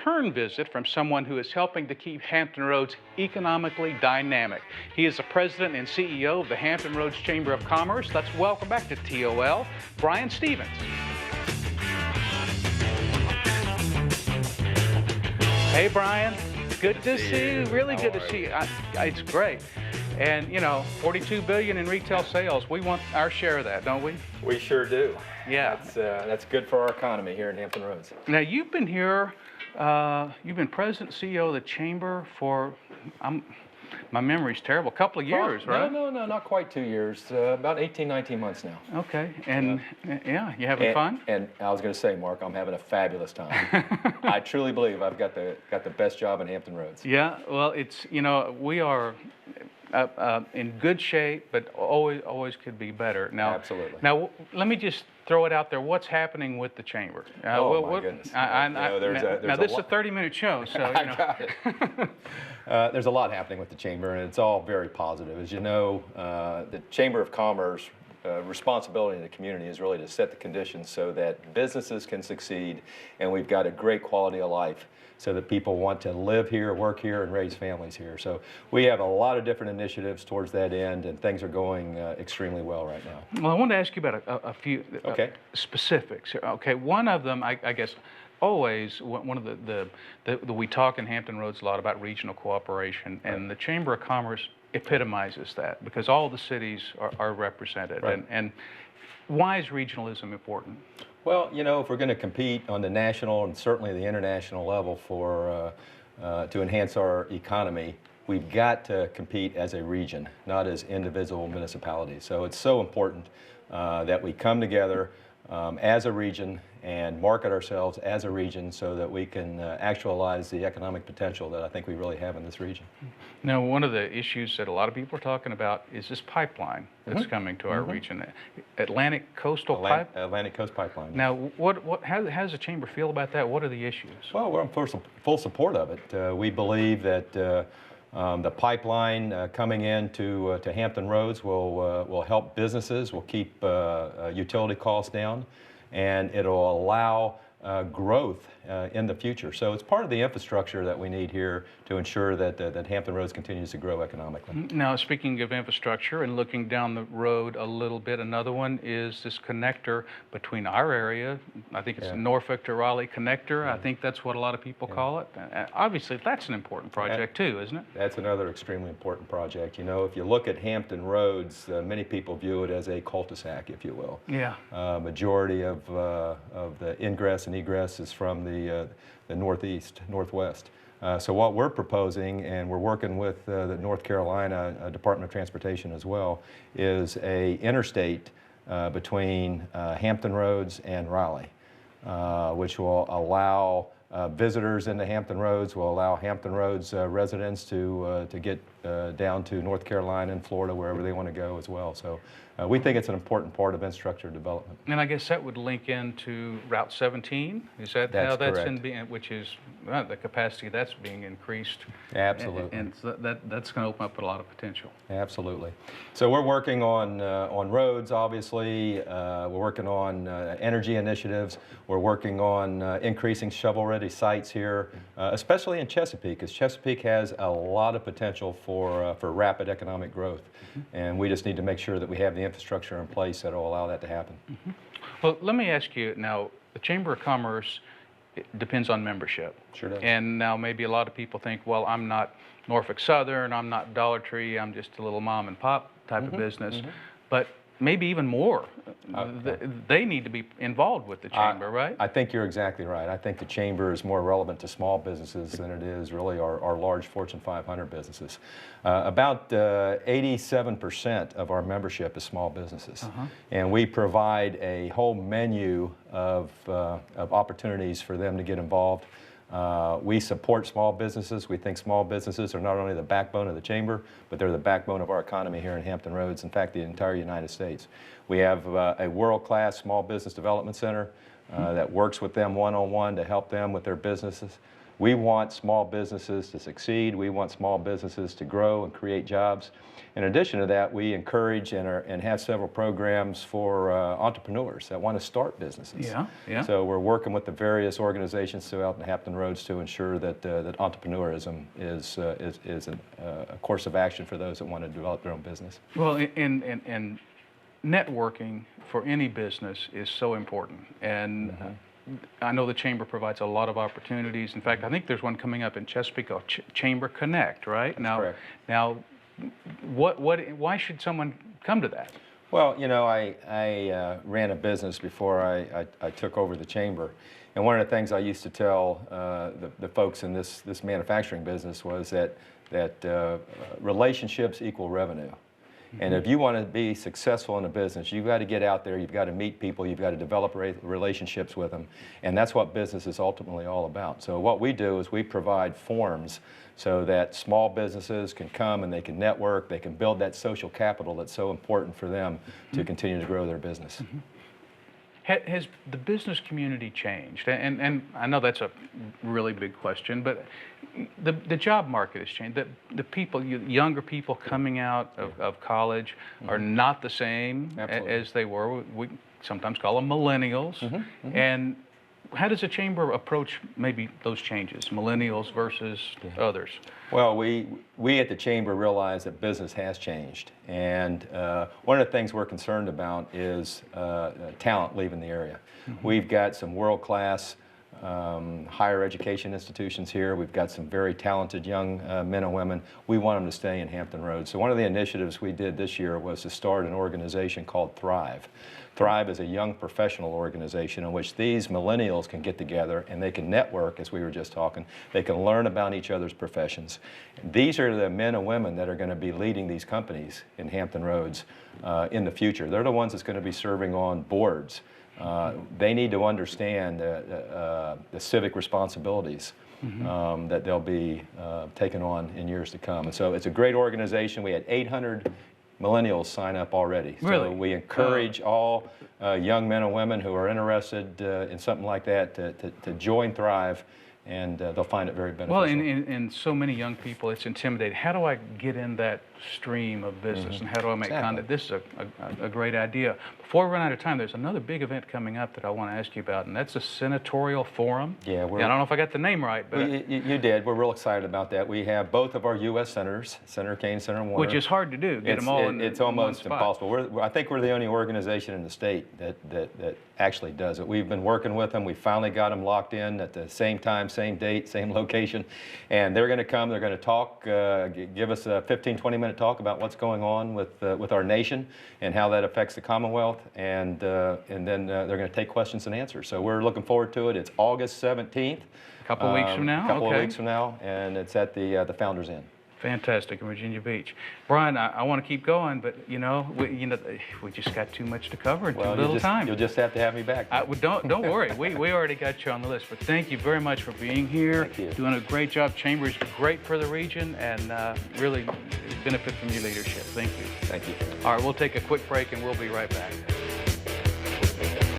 return visit from someone who is helping to keep Hampton Roads economically dynamic. He is the president and CEO of the Hampton Roads Chamber of Commerce. Let's welcome back to TOL, Bryan Stevens. Hey, Bryan. Good to see you. Really good to see you. It's great. And, you know, $42 billion in retail sales. We want our share of that, don't we? We sure do. Yeah. That's good for our economy here in Hampton Roads. Now, you've been here, you've been president and CEO of the Chamber for, my memory's terrible, a couple of years, right? No, not quite 2 years. About 18, 19 months now. Okay. And, yeah, you having fun? And I was going to say, Mark, I'm having a fabulous time. I truly believe I've got the best job in Hampton Roads. Yeah, well, it's, you know, we are in good shape, but always could be better. Now, absolutely. Now, let me just throw it out there. What's happening with the chamber? My goodness. Now, this is a 30-minute show, so you know. I got it. There's a lot happening with the chamber, and it's all very positive. As you know, the Chamber of Commerce responsibility in the community is really to set the conditions so that businesses can succeed, and we've got a great quality of life, so that people want to live here, work here, and raise families here. So we have a lot of different initiatives towards that end, and things are going extremely well right now. Well, I wanted to ask you about a few specifics. Okay, one of them, I guess, always one of the we talk in Hampton Roads a lot about regional cooperation, and the Chamber of Commerce epitomizes that because all the cities are represented. Right. And why is regionalism important? Well, you know, if we're going to compete on the national and certainly the international level for to enhance our economy, we've got to compete as a region, not as individual municipalities. So it's so important that we come together as a region and market ourselves as a region so that we can actualize the economic potential that I think we really have in this region. Now, one of the issues that a lot of people are talking about is this pipeline that's coming to our region, Atlantic Coastal Pipeline. Atlantic Coast Pipeline. Now, how does the Chamber feel about that? What are the issues? Well, we're in full support of it. We believe that the pipeline coming into to Hampton Roads will help businesses, will keep utility costs down, and it'll allow growth in the future. So it's part of the infrastructure that we need here to ensure that Hampton Roads continues to grow economically. Now, speaking of infrastructure and looking down the road a little bit, another one is this connector between our area. I think it's Norfolk to Raleigh connector. I think that's what a lot of people call it. Obviously, that's an important project too, isn't it? That's another extremely important project. You know, if you look at Hampton Roads, many people view it as a cul-de-sac, if you will. Yeah. Majority of the ingress and egress is from the northeast, northwest. So what we're proposing, and we're working with the North Carolina Department of Transportation as well, is a interstate between Hampton Roads and Raleigh, which will allow visitors into Hampton Roads, will allow Hampton Roads residents to get down to North Carolina and Florida, wherever they want to go as well. So we think it's an important part of infrastructure development. And I guess that would link into Route 17. Is that that's how that's correct. which is the capacity that's being increased? Absolutely. And so that's going to open up a lot of potential. Absolutely. So we're working on roads, obviously. We're working on energy initiatives. We're working on increasing shovel-ready sites here, especially in Chesapeake, because Chesapeake has a lot of potential for rapid economic growth. And we just need to make sure that we have the infrastructure in place that will allow that to happen. Well, let me ask you now, the Chamber of Commerce depends on membership. Sure does. And now maybe a lot of people think, well, I'm not Norfolk Southern, I'm not Dollar Tree, I'm just a little mom and pop type of business. But maybe even more. They need to be involved with the Chamber, right? I think you're exactly right. I think the Chamber is more relevant to small businesses than it is really our large Fortune 500 businesses. About 87% of our membership is small businesses. And we provide a whole menu of opportunities for them to get involved. We support small businesses. We think small businesses are not only the backbone of the Chamber, but they're the backbone of our economy here in Hampton Roads, in fact, the entire United States. We have a world-class small business development center that works with them one-on-one to help them with their businesses. We want small businesses to succeed. We want small businesses to grow and create jobs. In addition to that, we encourage and have several programs for entrepreneurs that want to start businesses. Yeah, yeah. So we're working with the various organizations throughout the Hampton Roads to ensure that that entrepreneurism is a course of action for those that want to develop their own business. Well, and networking for any business is so important, and I know the Chamber provides a lot of opportunities. In fact, I think there's one coming up in Chesapeake called Chamber Connect, right? That's correct. Now, why should someone come to that? Well, you know, I ran a business before I took over the Chamber, and one of the things I used to tell the folks in this manufacturing business was that relationships equal revenue. And if you want to be successful in a business, you've got to get out there, you've got to meet people, you've got to develop relationships with them. And that's what business is ultimately all about. So what we do is we provide forums so that small businesses can come and they can network, they can build that social capital that's so important for them to continue to grow their business. Has the business community changed? And I know that's a really big question, but the job market has changed. The people, younger people coming out of college are not the same as they were. We sometimes call them millennials. And how does the Chamber approach maybe those changes, millennials versus others? Well, we at the Chamber realize that business has changed, and one of the things we're concerned about is talent leaving the area. We've got some world-class higher education institutions here. We've got some very talented young men and women. We want them to stay in Hampton Roads. So one of the initiatives we did this year was to start an organization called Thrive. Thrive is a young professional organization in which these millennials can get together and they can network, as we were just talking. They can learn about each other's professions. These are the men and women that are going to be leading these companies in Hampton Roads in the future. They're the ones that's going to be serving on boards. They need to understand the civic responsibilities that they'll be taking on in years to come. And so it's a great organization. We had 800 millennials sign up already. Really? So we encourage all young men and women who are interested in something like that to join Thrive, and they'll find it very beneficial. Well, in so many young people, it's intimidating. How do I get in that stream of business, and how do I make contact? This is a great idea. Before we run out of time, there's another big event coming up that I want to ask you about, and that's the Senatorial Forum. Yeah, I don't know if I got the name right, but you did. We're real excited about that. We have both of our U.S. senators, Senator Kane, Senator Warner. Which is hard to do. Get them all in It's almost impossible. I think we're the only organization in the state that actually does it. We've been working with them. We finally got them locked in at the same time, same date, same location, and they're going to come. They're going to talk, give us a 15, 20-minute talk about what's going on with our nation and how that affects the Commonwealth, and then they're going to take questions and answers. So we're looking forward to it. It's August 17th. A couple of weeks from now. A couple of weeks from now, and it's at the Founders Inn. Fantastic in Virginia Beach. Bryan, I want to keep going, but we just got too much to cover in too little time. You'll just have to have me back. Don't worry, we already got you on the list. But thank you very much for being here. Thank you. Doing a great job. Chamber is great for the region, and really benefit from your leadership. Thank you. Thank you. All right, we'll take a quick break, and we'll be right back.